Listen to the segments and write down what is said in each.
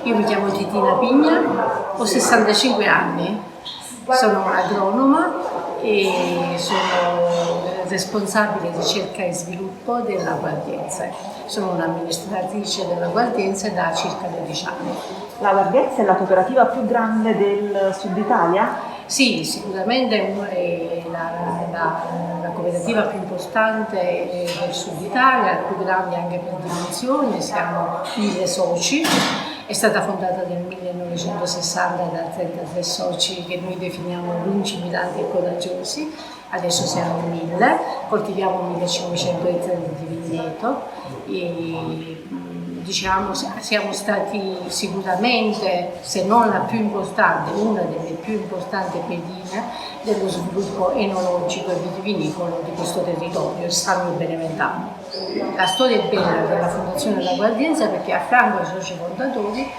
Io mi chiamo Titina Pigna, ho 65 anni, sono agronoma e sono responsabile ricerca e sviluppo della Guardiense. Sono un'amministratrice della Guardiense da circa 12 anni. La Guardiense è la cooperativa più grande del Sud Italia? Sì, sicuramente è la cooperativa più importante del Sud Italia, la più grande anche per dimensione, siamo 1000 soci. È stata fondata nel 1960 da 33 soci che noi definiamo lungimiranti e coraggiosi, adesso siamo 1000, coltiviamo 1500 ettari di vigneto e diciamo siamo stati sicuramente, se non la più importante, una delle più importanti pedine dello sviluppo enologico e vitivinicolo di questo territorio, il Sannio Beneventano. La storia è bella della Fondazione della Guardiense perché a fianco ai soci fondatori,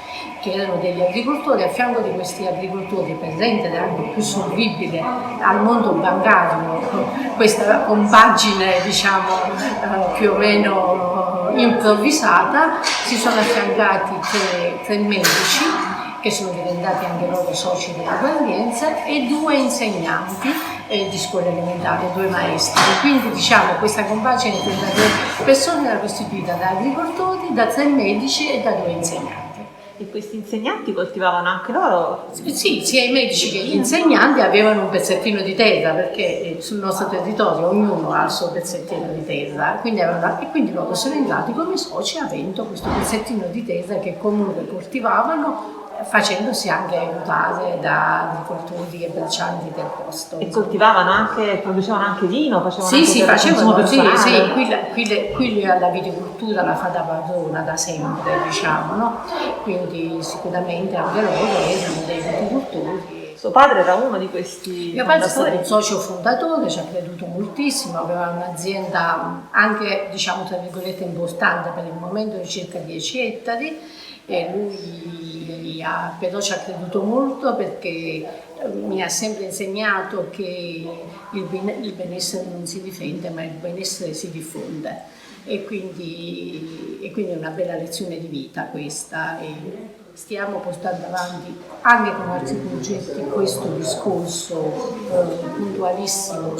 che erano degli agricoltori, a fianco di questi agricoltori per rendere anche più solvibile al mondo bancario questa compagine diciamo più o meno improvvisata, si sono affiancati tre medici che sono diventati anche loro soci della Guardiense e 2 insegnanti di scuola elementare, 2 maestri. Quindi diciamo questa compagine di 33 persone era costituita da agricoltori, da 3 medici e da 2 insegnanti. E questi insegnanti coltivavano anche loro? Sì, sia i medici che gli insegnanti avevano un pezzettino di terra perché sul nostro territorio ognuno ha il suo pezzettino di terra e quindi loro sono entrati come soci avendo questo pezzettino di terra che comunque coltivavano facendosi anche aiutare da agricoltori e braccianti del posto. E coltivavano anche, producevano anche vino? Facevano facevano, qui la viticoltura la fa da padrona da sempre, diciamo, no? Quindi sicuramente anche loro erano dei viticoltori. Suo padre era uno di questi? Mio padre è stato un socio fondatore, ci ha creduto moltissimo, aveva un'azienda anche, diciamo, tra virgolette importante per il momento di circa 10 ettari e lui però ci ha creduto molto perché mi ha sempre insegnato che il benessere non si difende ma il benessere si diffonde e quindi è una bella lezione di vita questa e stiamo portando avanti anche con altri progetti questo discorso puntualissimo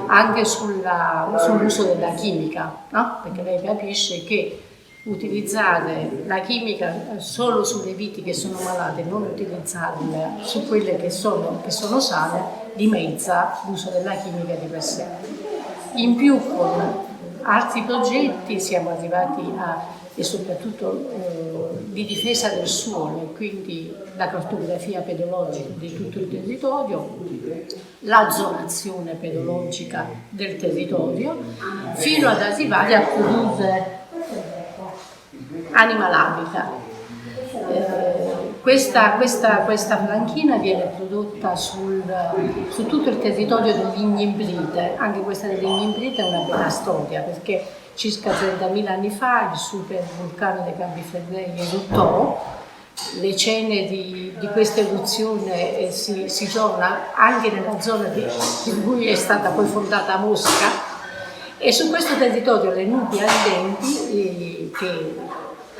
anche sull'uso della chimica, no? Perché lei capisce che utilizzare la chimica solo sulle viti che sono malate, non utilizzarla su quelle che sono sane, dimezza l'uso della chimica di per sé. In più con altri progetti siamo arrivati e soprattutto di difesa del suolo, quindi la cartografia pedologica di tutto il territorio, la zonazione pedologica del territorio, fino ad arrivare a produrre Animal Habitat. Questa planchina viene prodotta su tutto il territorio dell'Ignimbrite, anche questa dell'Ignimbrite è una bella storia perché circa 30.000 anni fa il super vulcano dei Campi Flegrei eruttò, le cene di questa eruzione si trovano anche nella zona in cui è stata poi fondata Mosca e su questo territorio le nubi ardenti che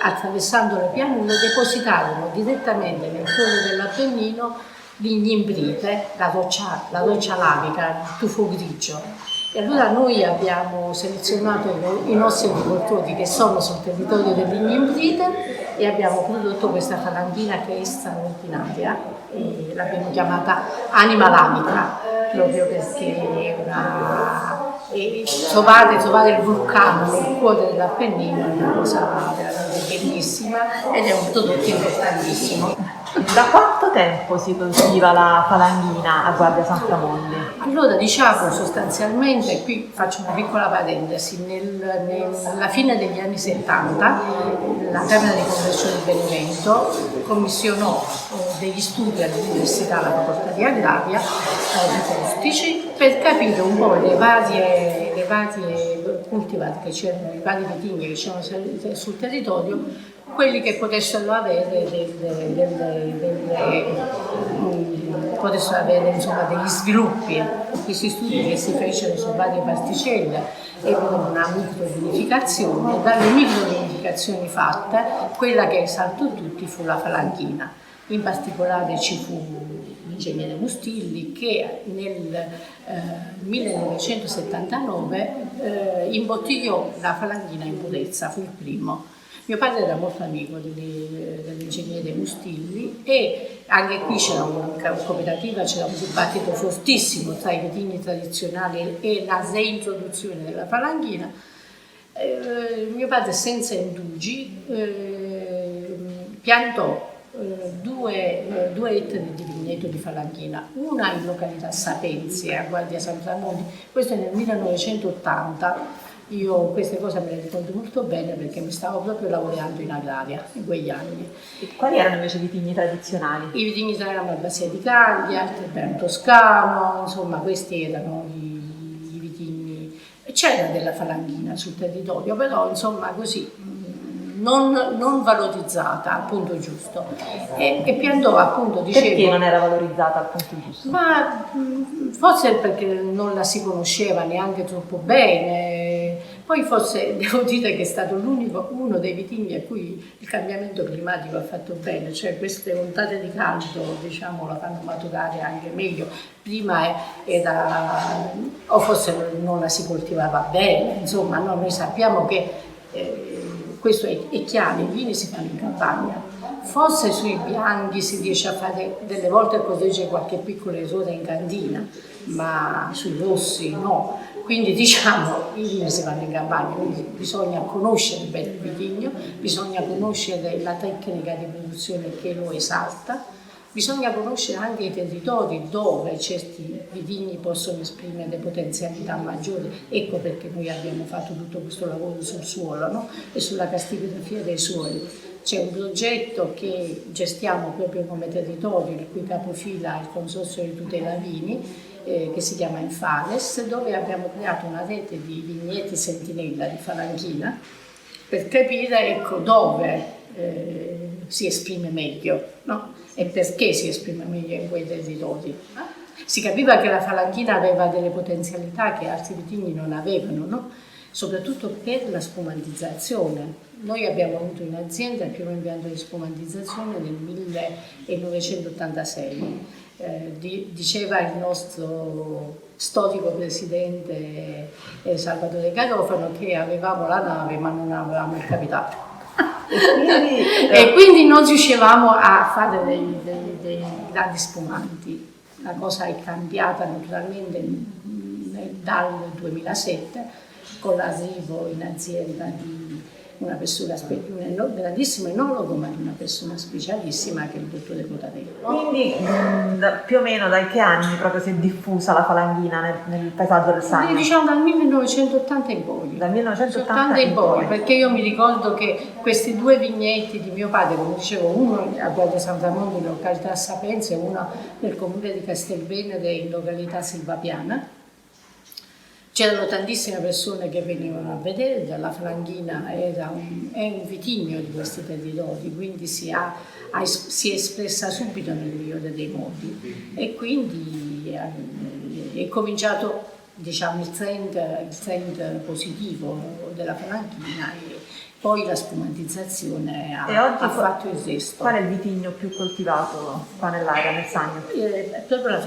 attraversando le pianure depositarono direttamente nel cuore dell'Appennino l'Ignimbrite, la roccia lavica, il tufo grigio. E allora noi abbiamo selezionato i nostri agricoltori che sono sul territorio dell'Ignimbrite e abbiamo prodotto questa falanghina che è straordinaria e l'abbiamo chiamata Animal Habitat, proprio perché trovare il vulcano nel cuore dell'Appennino è una cosa veramente bellissima ed è un prodotto importantissimo. Da quanto tempo si coltiva la falanghina a Guardia San Framondi? Allora diciamo sostanzialmente, qui faccio una piccola parentesi, nella fine degli anni 70 la Camera di Commercio di Benevento commissionò degli studi all'Università, alla Facoltà di Agraria, di Costici, per capire un po' le varie cultivati che c'erano, i vari vitigni che c'erano sul territorio, quelli che potessero avere potessero avere insomma degli sviluppi. Questi studi che si fecero su varie particelle ebbero una microvinificazione, e dalle microvinificazioni fatte, quella che esaltò tutti fu la falanghina. In particolare ci fu l'ingegnere Mustilli che nel 1979 imbottigliò la falanghina in purezza, fu il primo. Mio padre era molto amico dell'ingegnere Mustilli e anche qui c'era una cooperativa, c'era un dibattito fortissimo tra i vitigni tradizionali e la reintroduzione della falanghina. Mio padre senza indugi piantò 2 ettari di vigneto di falanghina, una in località Sapenzi a Guardia San Tramonti, questo è nel 1980. Io queste cose me le ricordo molto bene perché mi stavo proprio lavorando in agraria in quegli anni. E quali erano invece i vitigni tradizionali? I vitigni erano Abbasia di Caglia, il Trebbiano Toscano, insomma questi erano i vitigni. C'era della falanghina sul territorio, però insomma così non valorizzata al punto giusto. E piantò appunto, dicevo... Perché non era valorizzata al punto giusto? Ma forse perché non la si conosceva neanche troppo bene. Poi forse devo dire che è stato uno dei vitigni a cui il cambiamento climatico ha fatto bene, cioè queste ondate di caldo, diciamo, la fanno maturare anche meglio. Prima era, o forse non la si coltivava bene, insomma, no, noi sappiamo che questo è chiaro, i vini si fanno in campagna. Forse sui bianchi si riesce a fare delle volte a correggere qualche piccola errore in cantina, ma sui rossi no. Quindi diciamo i vini si fanno in campagna, quindi bisogna conoscere bene il vitigno, bisogna conoscere la tecnica di produzione che lo esalta, bisogna conoscere anche i territori dove certi vitigni possono esprimere potenzialità maggiori. Ecco perché noi abbiamo fatto tutto questo lavoro sul suolo, no? E sulla castigrafia dei suoli. C'è un progetto che gestiamo proprio come territorio, il cui capofila è il Consorzio di Tutela Vini, che si chiama Infales, dove abbiamo creato una rete di vigneti sentinella di falanghina per capire, ecco, dove si esprime meglio, no? E perché si esprime meglio in quei territori. Si capiva che la falanghina aveva delle potenzialità che altri vitigni non avevano, no? Soprattutto per la spumantizzazione. Noi abbiamo avuto in azienda il primo impianto di spumantizzazione nel 1986. Diceva il nostro storico presidente Salvatore Garofano che avevamo la nave ma non avevamo il capitale. E quindi non riuscivamo a fare dei grandi spumanti. La cosa è cambiata naturalmente dal 2007 con l'arrivo in azienda di una persona, un grandissimo enologo, ma di una persona specialissima che è il dottore Cotarello. Quindi più o meno da che anni proprio si è diffusa la falanghina nel paesaggio del Sannio? Diciamo dal 1980 in poi. Dal 1980 in poi. Perché io mi ricordo che questi 2 vigneti di mio padre, come dicevo, uno a Guardia San Tramonti in località Sapenzi e uno nel comune di Castelvenere in località Silvapiana. C'erano tantissime persone che venivano a vedere, la falanghina è un vitigno di questi territori, quindi si è espressa subito nel migliore dei modi e quindi è cominciato, diciamo, il trend positivo della falanghina e poi la spumantizzazione ha fatto il resto. Qual è il vitigno più coltivato qua nell'area, nel Sannio? Proprio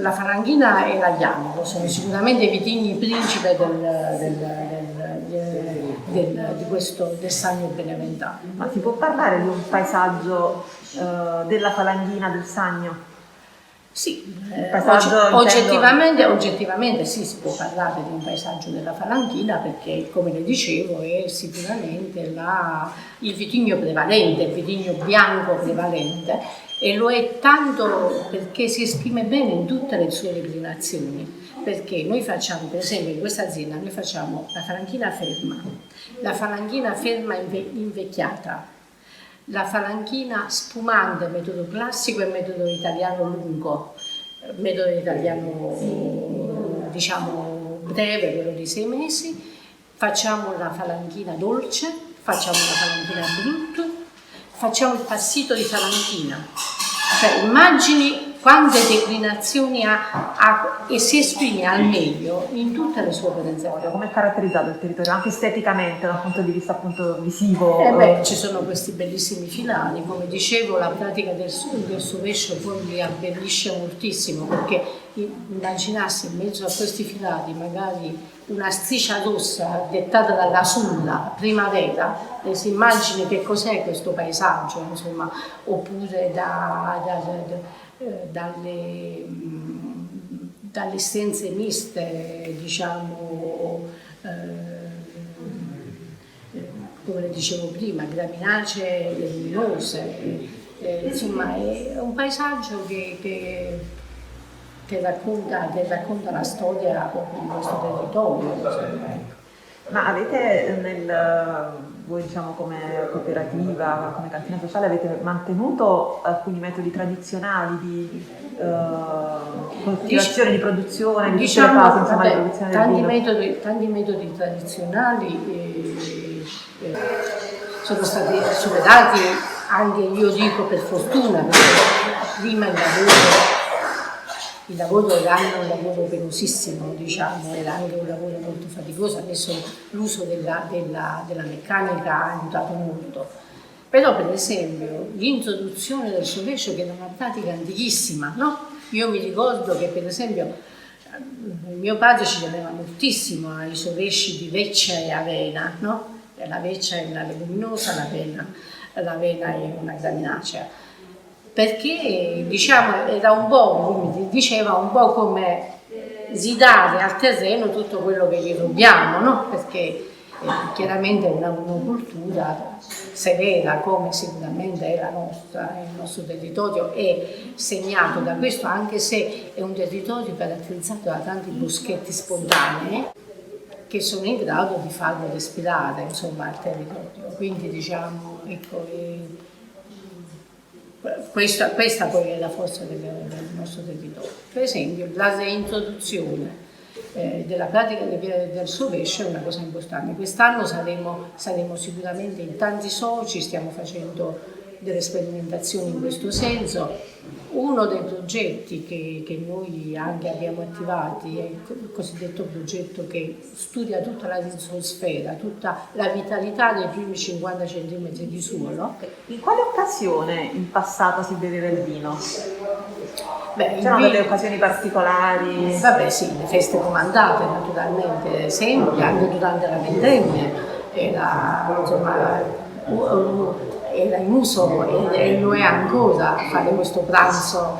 la falanghina e l'aglianico sono sicuramente i vitigni principe del Sannio beneventano. Ma si può parlare di un paesaggio della falanghina del Sannio? Sì, oggettivamente sì, si può parlare di un paesaggio della falanghina perché, come le dicevo, è sicuramente il vitigno prevalente, il vitigno bianco prevalente e lo è tanto perché si esprime bene in tutte le sue declinazioni. Perché noi facciamo, per esempio in questa azienda, noi facciamo la falanghina ferma invecchiata, la falanghina spumante, metodo classico e metodo italiano lungo, metodo italiano diciamo breve, quello di 6 mesi, facciamo la falanghina dolce, facciamo la falanghina brut, facciamo il passito di falanghina. Cioè immagini quante declinazioni ha e si esprime al meglio in tutte le sue potenzialità. Come è caratterizzato il territorio, anche esteticamente, dal punto di vista appunto visivo? Ci sono questi bellissimi finali, come dicevo, la pratica del sovescio poi li abbellisce moltissimo, perché immaginarsi in mezzo a questi filati magari una striscia rossa dettata dalla sulla primavera, e si immagini che cos'è questo paesaggio, insomma, oppure dalle stenze miste, diciamo, come le dicevo prima, graminacee leguminose, insomma è un paesaggio che racconta la storia proprio di questo territorio. Insomma. Ma avete voi diciamo come cooperativa, come cantina sociale, avete mantenuto alcuni metodi tradizionali di coltivazione, di produzione, di tutte le fasi, insomma, di produzione del vino? Tanti metodi tradizionali sono stati superati, anche io dico per fortuna, perché prima il lavoro era anche un lavoro penosissimo, diciamo, era anche un lavoro molto faticoso, adesso l'uso della meccanica ha aiutato molto. Però per esempio l'introduzione del sovescio, che era una pratica antichissima, no? Io mi ricordo che per esempio mio padre ci teneva moltissimo ai sovesci di veccia e avena, no? La veccia è una leguminosa, l'avena è una graminacea. Perché diciamo era un po', come diceva, un po' come ridare al terreno tutto quello che gli dobbiamo, no? Perché chiaramente è una cultura severa, come sicuramente è la nostra, il nostro territorio è segnato da questo, anche se è un territorio caratterizzato da tanti boschetti spontanei che sono in grado di farlo respirare, insomma, il territorio. Quindi diciamo, ecco, questa poi è la forza del nostro territorio. Per esempio la reintroduzione della pratica del sovescio è una cosa importante. Quest'anno saremo sicuramente in tanti soci, stiamo facendo delle sperimentazioni in questo senso. Uno dei progetti che noi anche abbiamo attivati è il cosiddetto progetto che studia tutta la rizosfera, tutta la vitalità dei primi 50 cm di suolo. In quale occasione in passato si beveva il vino? C'erano delle occasioni particolari? Vabbè sì, le feste comandate naturalmente, sempre, anche durante la vendemmia, era in uso e lo è ancora fare questo pranzo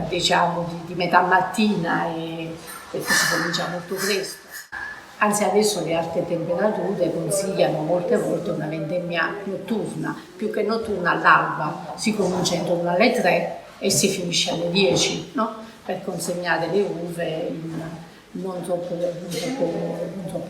diciamo di metà mattina perché si comincia molto presto. Anzi adesso le alte temperature consigliano molte volte una vendemmia notturna, più che notturna all'alba, si comincia intorno alle 3 e si finisce alle 10, no? Per consegnare le uve non troppo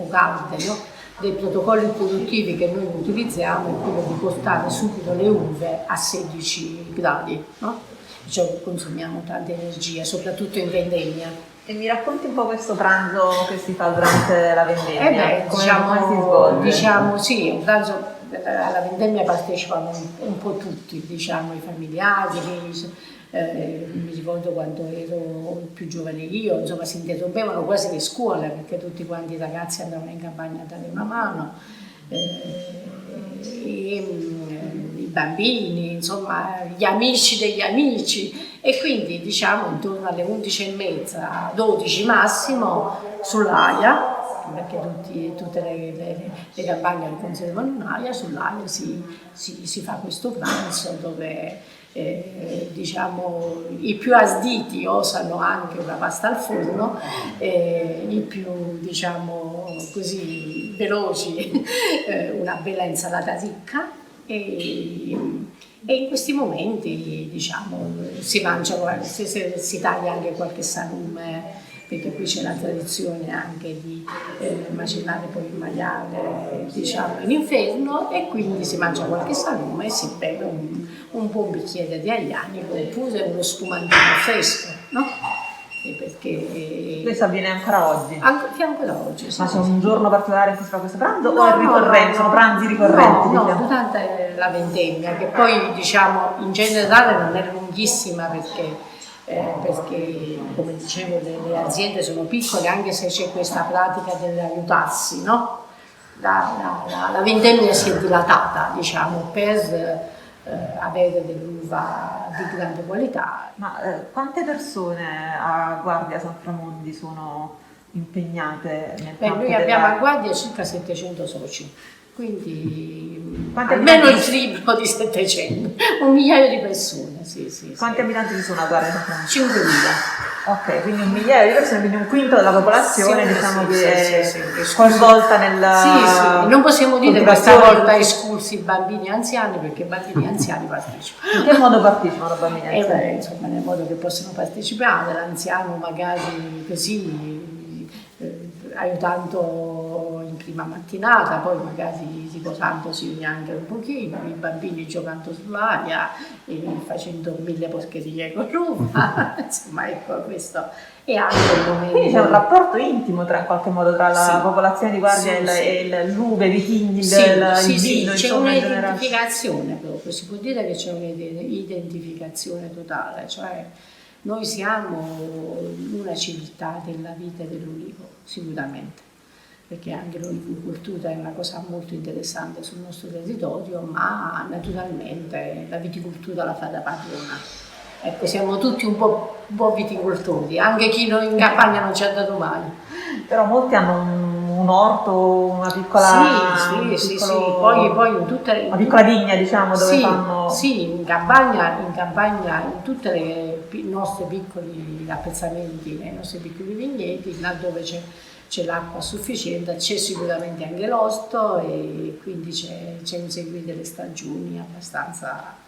calde, no? Dei protocolli produttivi che noi utilizziamo è quello di portare subito le uve a 16 gradi, no? Cioè consumiamo tanta energia, soprattutto in vendemmia. E mi racconti un po' questo pranzo che si fa durante la vendemmia? Come si svolge? Diciamo sì, un pranzo, alla vendemmia partecipano un po' tutti, diciamo i familiari, mi ricordo quando ero più giovane io, insomma si interrompevano quasi le scuole perché tutti quanti i ragazzi andavano in campagna a dare una mano, i bambini, insomma gli amici degli amici, e quindi diciamo intorno alle 11:30, 12 massimo sull'aia, perché tutte le campagne conservano un'aia, sull'aia si fa questo pranzo dove diciamo i più asditi osano anche una pasta al forno, i più diciamo così veloci una bella insalata ricca, e in questi momenti diciamo si mangia, si taglia anche qualche salume, perché qui c'è la tradizione anche di macellare poi il maiale diciamo in inferno, e quindi si mangia qualche salume e si beve un buon bicchiere di aglianico oppure uno spumantino fresco, no? Perché questo avviene ancora oggi? Anche ancora oggi, sì. Ma c'è un giorno particolare in cui si fa questo pranzo o è ricorrente? Sono pranzi ricorrenti? No, durante la vendemmia, che poi diciamo in generale non è lunghissima perché perché come dicevo le aziende sono piccole, anche se c'è questa pratica dell'aiutarsi, no? La vendemmia si è dilatata, diciamo, per avere dell'uva di grande qualità. Ma quante persone a Guardia San Framondi sono impegnate nel campo Noi della... abbiamo a Guardia circa 700 soci, quindi Quanti almeno il abitanti? triplo di 700, 1 migliaio di persone, sì. Quanti abitanti ci sono a Guardia San Framondi? 5.000. Ok, quindi 1 migliaio di persone, quindi un quinto della popolazione, Sì, diciamo, sì, che sì, è sì. coinvolta nella... Sì, non possiamo dire questa coltivazione. volta esclusi i bambini anziani, perché i bambini anziani partecipano. In che modo partecipano i bambini anziani? Insomma, nel modo che possono partecipare, l'anziano magari così, aiutando in prima mattinata, poi magari riposandosi anche un pochino, i bambini giocando sull'aria e facendo 1000 porcherie con l'uva, insomma ecco questo. E anche il momento... Quindi c'è un rapporto intimo in qualche modo tra la Sì. popolazione di Guardia Sì, e l'uva, i vitigni, il sì, vino, c'è insomma, in generale. un'identificazione proprio, si può dire che c'è un'identificazione totale, cioè noi siamo una civiltà della vite dell'ulivo, sicuramente, perché anche l'olivicoltura è una cosa molto interessante sul nostro territorio, ma naturalmente la viticoltura la fa da padrona. Ecco, siamo tutti un po' viticoltori, anche chi in campagna non ci è andato mai. Però molti hanno un orto, una piccola... Sì, poi in tutte le... Una piccola vigna, diciamo, dove sì, fanno... Sì, in campagna, in tutti i nostri piccoli appezzamenti, nei nostri piccoli vigneti, laddove c'è l'acqua sufficiente, c'è sicuramente anche l'osto e quindi c'è un seguire delle stagioni abbastanza...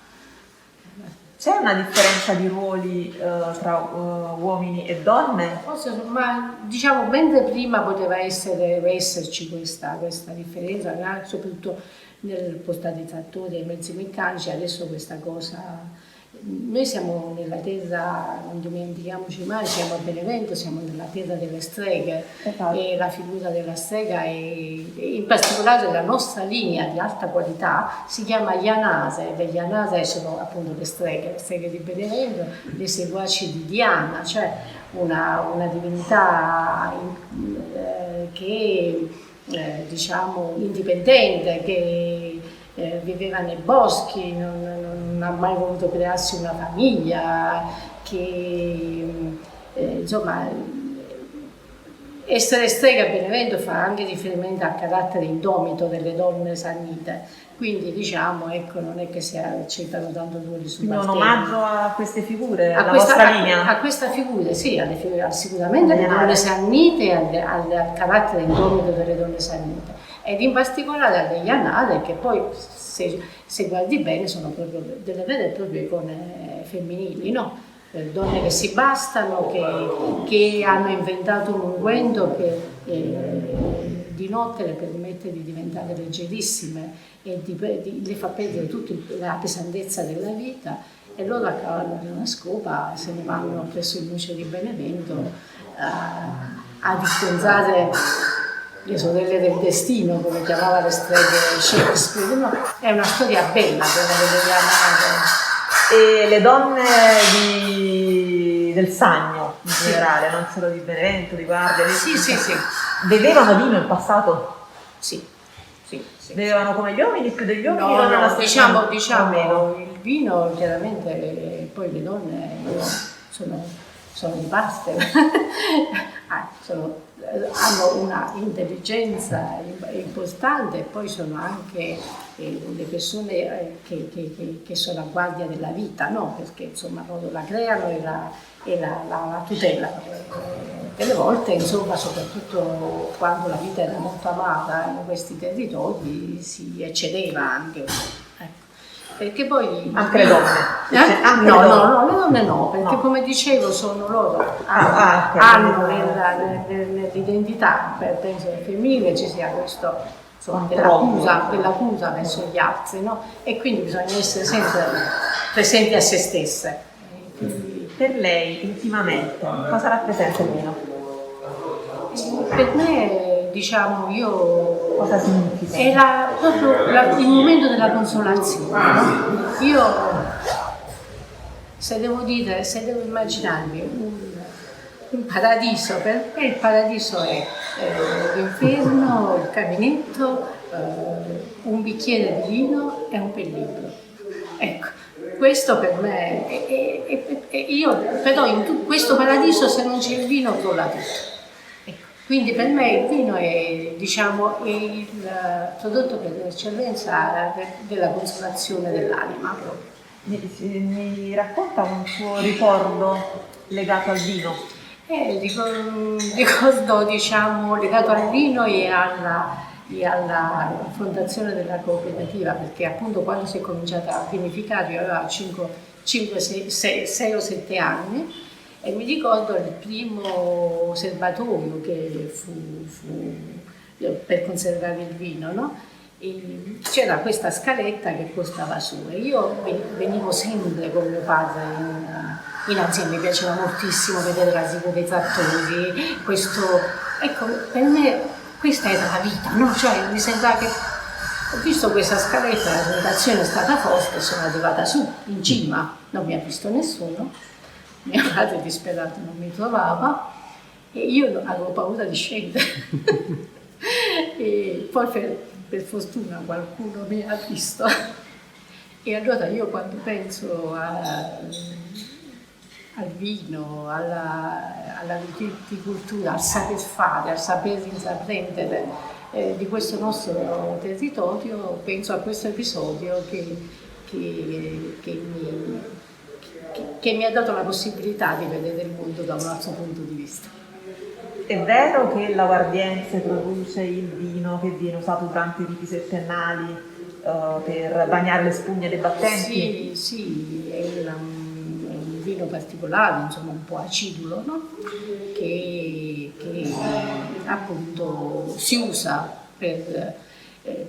C'è una differenza di ruoli tra uomini e donne? Forse, ma diciamo, mentre prima poteva esserci questa differenza, soprattutto nel postare i trattori e i mezzi meccanici, adesso questa cosa... Noi siamo nella terra, non dimentichiamoci mai, siamo a Benevento, siamo nella terra delle streghe. Esatto. E la figura della strega e in particolare la nostra linea di alta qualità si chiama Janase. Le Janase sono appunto le streghe di Benevento, le seguaci di Diana, cioè una divinità che diciamo indipendente, che viveva nei boschi, non ha mai voluto crearsi una famiglia, che insomma essere strega a Benevento fa anche riferimento al carattere indomito delle donne sannite, quindi diciamo ecco non è che si accettano tanto ruoli subalterni. Quindi un omaggio a queste figure, alla vostra linea? A questa figura, sì, sicuramente alle donne sannite e al carattere indomito delle donne sannite. Ed in particolare alle Janate, che poi se guardi bene sono proprio delle vere e proprie icone femminili, no? Donne che si bastano, che hanno inventato un unguento che di notte le permette di diventare leggerissime e le fa perdere tutta la pesantezza della vita, e loro a cavallo di una scopa se ne vanno presso il Museo di Benevento a dispensare le sorelle del destino, come chiamava le streghe Shakespeare. No? È una storia bella quella delle Janate. E le donne del Sannio in generale, non solo di Benevento, di Guardia, sì. bevevano vino in passato? Sì. Bevevano come gli uomini, più degli uomini? No, diciamo il vino chiaramente, poi le donne sono di parte, hanno una intelligenza importante, e poi sono anche le persone che sono a guardia della vita, no? Perché insomma loro la creano e la tutelano. Delle volte, insomma, soprattutto quando la vita era molto amata in questi territori, si eccedeva anche. Ecco. Perché poi... Anche le donne? No, le donne no, perché come dicevo sono loro, hanno nell'identità, penso che femminile ci sia questo, insomma, dell'accusa verso gli altri, no? E quindi bisogna essere sempre presenti a se stesse. Per lei, intimamente, cosa rappresenta il vino? Per me, diciamo, Cosa significa? è proprio il momento della consolazione, no? Io se devo immaginarmi un paradiso, per me il paradiso è l'inferno, il caminetto, un bicchiere di vino e un bel libro. Ecco, questo per me io però in questo paradiso, se non c'è il vino, crolla tutto. Ecco, quindi per me il vino è, diciamo, è il prodotto per eccellenza della consolazione dell'anima proprio. Mi racconta un suo ricordo legato al vino? Ricordo, diciamo, legato al vino e alla fondazione della cooperativa, perché appunto quando si è cominciata a vinificare io avevo 6 o 7 anni e mi ricordo il primo serbatoio che fu per conservare il vino, no? E c'era questa scaletta che costava su e io venivo sempre con mio padre in azienda, mi piaceva moltissimo vedere la sigla dei trattori, ecco, per me questa era la vita, no? Cioè mi sembrava che ho visto questa scaletta, la presentazione è stata forte, sono arrivata su, in cima, non mi ha visto nessuno, mio padre disperato non mi trovava e io avevo paura di scendere. E poi per fortuna qualcuno mi ha visto e allora io quando penso al vino, alla viticoltura, al saper fare, al saper intraprendere di questo nostro territorio, penso a questo episodio che mi ha dato la possibilità di vedere il mondo da un altro punto di vista. È vero che la Guardiense produce il vino che viene usato durante i riti settennali per bagnare le spugne dei battenti? Sì, è un vino particolare, insomma un po' acidulo, no? che appunto si usa per...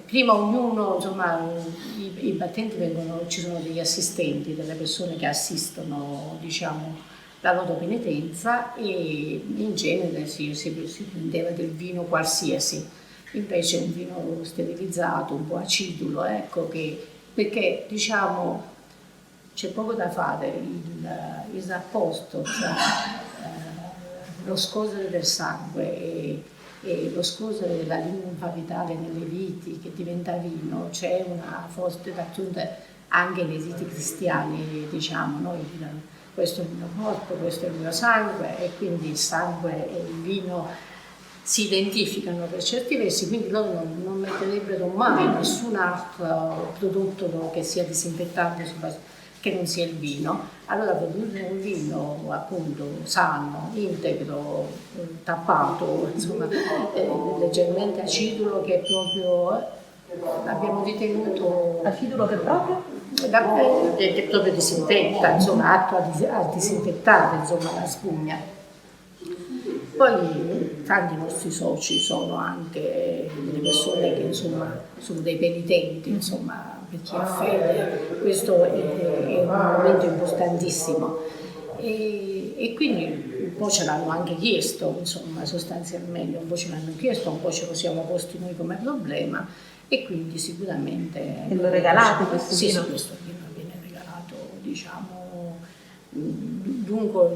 prima ognuno, insomma, i battenti ci sono degli assistenti, delle persone che assistono, diciamo, la loro penitenza e in genere si prendeva del vino qualsiasi, invece un vino sterilizzato, un po' acidulo, ecco, perché diciamo c'è poco da fare, il rapporto tra lo scorrere del sangue e lo scorrere della linfa vitale nelle viti che diventa vino, c'è una forte d'altronde anche nei riti cristiani, diciamo, no? Questo è il mio corpo, questo è il mio sangue e quindi il sangue e il vino si identificano per certi versi, quindi loro non metterebbero mai nessun altro prodotto che sia disinfettante che non sia il vino. Allora produrre un vino appunto sano, integro, tappato, insomma leggermente acidulo che proprio abbiamo ritenuto... Acidulo che proprio? Che proprio disinfetta, insomma, atto a disinfettare, insomma, la spugna. Poi tanti nostri soci sono anche delle persone che insomma sono dei penitenti, insomma, per chi ha fede, questo è un momento importantissimo. E quindi un po' ce l'hanno anche chiesto, insomma, sostanzialmente, un po' ce l'hanno chiesto, un po' ce lo siamo posti noi come problema. E quindi sicuramente... E lo regalate questo vino? Sì, questo vino viene regalato, diciamo, lungo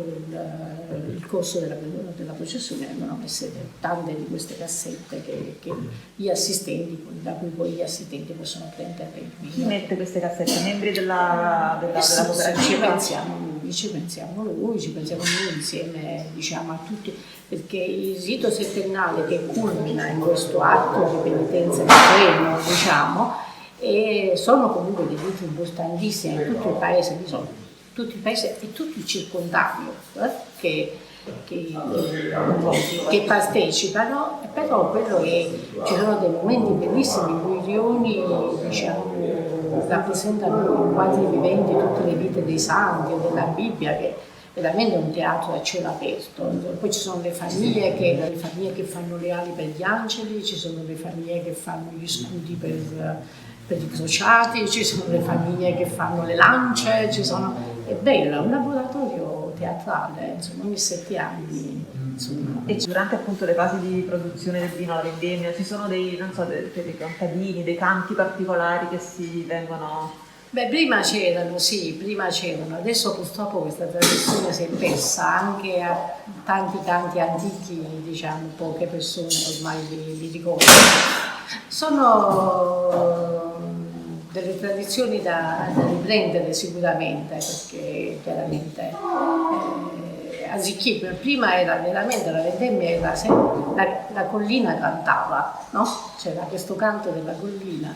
il corso della processione vengono messe tante di queste cassette che gli assistenti, da cui poi gli assistenti possono prendere il vino. Chi mette queste cassette? Membri della cooperativa? Ci pensiamo noi insieme, diciamo, a tutti, perché il rito settennale che culmina in questo atto di penitenza estremo, diciamo, e sono comunque dei riti importantissimi in tutto il paese, tutto il paese e tutto il circondario che partecipano, però quello ci sono dei momenti bellissimi in cui i rioni, diciamo, rappresentano quasi viventi tutte le vite dei santi o della Bibbia, che veramente è un teatro a cielo aperto. Poi ci sono le famiglie che fanno le ali per gli angeli, ci sono le famiglie che fanno gli scudi per i crociati, ci sono le famiglie che fanno le lance, è bello, è un laboratorio teatrale, insomma, ogni 7 anni. Insomma. E durante appunto le fasi di produzione del vino, la vendemmia, ci sono dei contadini, dei canti particolari che si vengono Beh, prima c'erano, adesso purtroppo questa tradizione si è persa, anche a tanti antichi, diciamo, poche persone ormai li ricordano. Sono delle tradizioni da riprendere sicuramente, perché chiaramente anziché prima era veramente la vendemmia, era la collina cantava, no? C'era questo canto della collina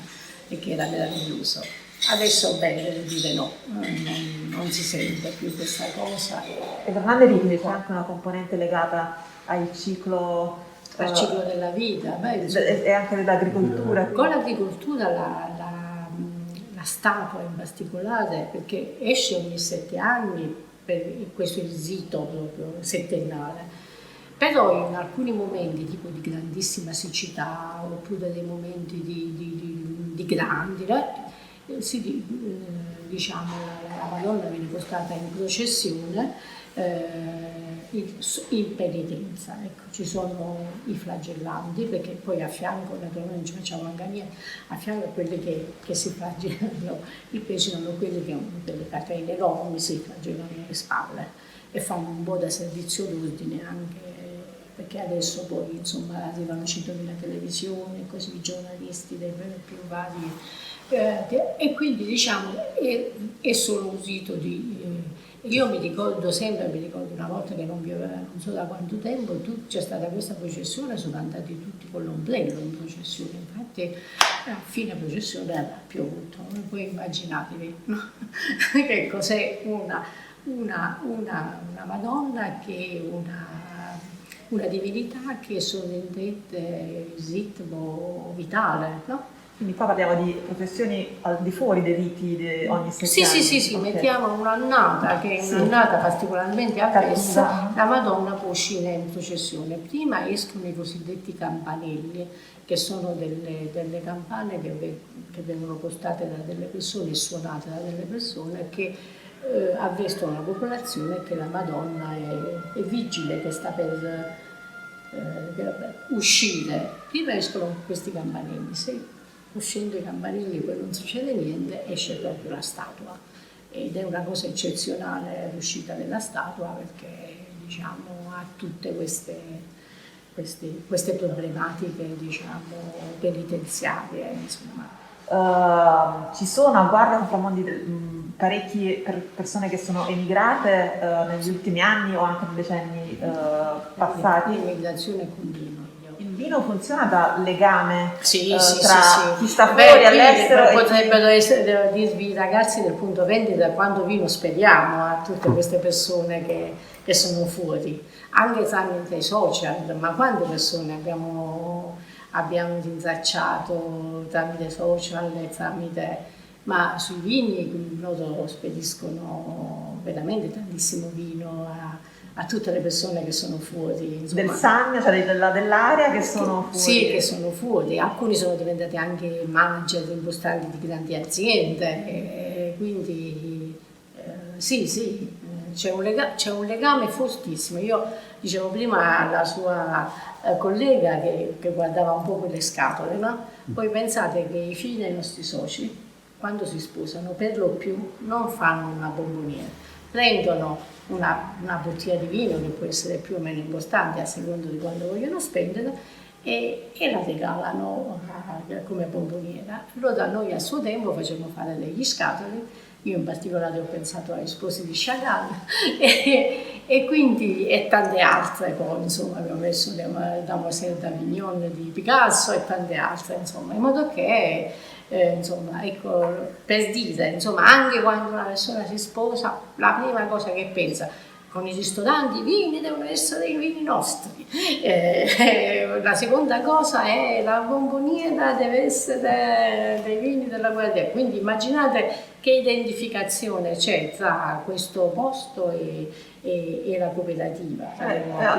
e che era meraviglioso. Adesso bene, devo dire no, non si sente più questa cosa. E tornando ai riti c'è anche una componente legata al ciclo Della vita. Beh, e anche dell'agricoltura. con l'agricoltura la statua in particolare, perché esce ogni 7 anni, questo è il rito proprio settennale, però in alcuni momenti tipo di grandissima siccità oppure dei momenti di grandi, diciamo la Madonna viene portata in processione in penitenza. Ecco, ci sono i flagellanti, perché poi a fianco, naturalmente non ci facciamo anche niente, a fianco a quelli che si flagellano, invece sono quelli che hanno delle catene enormi, si flagellano le spalle e fanno un po' da servizio d'ordine anche, perché adesso poi insomma arrivano 100.000 televisioni, così i giornalisti dei più vari e quindi diciamo è solo un rito di io mi ricordo una volta che non pioveva non so da quanto tempo, c'è stata questa processione, sono andati tutti con l'ombrello in processione, infatti a fine processione ha piovuto, voi immaginatevi, no? Che cos'è una Madonna che è una divinità che sovrintende il ritmo vitale, no? Quindi qua parliamo di processioni al di fuori dei riti di ogni Sì, settimana. sì, mettiamo un'annata che è un'annata particolarmente avversa, la Madonna può uscire in processione. Prima escono i cosiddetti campanelli, che sono delle campane che vengono portate da delle persone e suonate da delle persone che avvestono la popolazione che la Madonna è vigile, che sta per uscire. Prima escono questi campanelli, uscendo i campanelli poi non succede niente, esce proprio la statua ed è una cosa eccezionale l'uscita della statua, perché diciamo ha tutte queste problematiche, diciamo, penitenziarie, insomma. Ci sono a Guardia Conframondi parecchie persone che sono emigrate negli ultimi anni o anche nei decenni passati. L'immigrazione continua. Il vino funziona da legame sì, tra chi sta fuori all'estero e potrebbero essere dirvi i ragazzi del punto vendita quanto vino spediamo a tutte queste persone che sono fuori, anche tramite i social, ma quante persone abbiamo rintracciato tramite social, ma sui vini loro spediscono veramente tantissimo vino a tutte le persone che sono fuori. Insomma. Del Sannio, cioè dell'area che sono fuori? Sì, che sono fuori. Alcuni sono diventati anche manager industriali di grandi aziende, e quindi sì, c'è un legame fortissimo. Io dicevo prima alla sua collega che guardava un po' quelle scatole, no? Poi pensate che i figli dei nostri soci, quando si sposano, per lo più non fanno una bomboniera, prendono una bottiglia di vino che può essere più o meno importante a seconda di quando vogliono spendere e la regalano come bomboniera. Allora noi a suo tempo facevamo fare degli scatoli, io in particolare ho pensato ai sposi di Chagall e quindi e tante altre poi, insomma abbiamo messo Damoiselle d'Avignon di Picasso e tante altre, insomma, in modo che insomma, ecco, per dire, insomma, anche quando una persona si sposa, la prima cosa che pensa, con i ristoranti i vini devono essere i vini nostri, la seconda cosa è la bomboniera deve essere dei vini della Guardia, quindi immaginate che identificazione c'è tra questo posto e la cooperativa.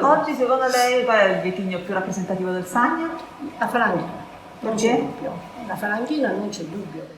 Oggi secondo lei qual è il vitigno più rappresentativo del Sannio? La Falanghina, non c'è dubbio. La Falanghina non c'è dubbio.